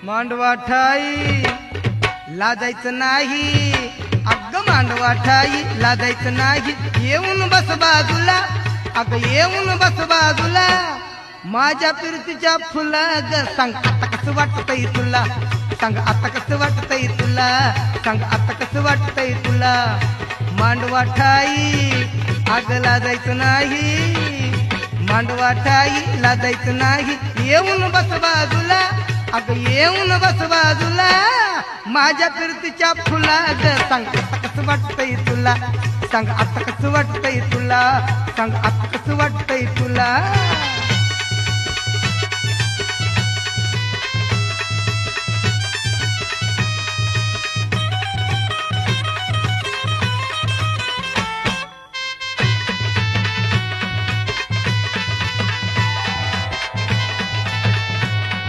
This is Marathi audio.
मांडवा ठाई लाजायचं नाही, अग मांडवा ठाई लाजायचं नाही. येऊन बस बाजूला, अग येऊन बस बाजूला. माझ्या फिरतीच्या फुला ग सांग आता कसं वाटतंय तुला, सांग आता कसं वाटतंय तुला, सांग आता कसं वाटतंय तुला. मांडवा ठाई अग लाजायचं नाही, मांडवा ठाई लाजायचं नाही. येऊन बस बाजूला, अग येऊन बस बाजूला. माझ्या फिरतीच्या फुला ग सांग आता कसं वाटतंय तुला, सांग आता कसं वाटतंय तुला, सांग आता कसं वाटतंय तुला.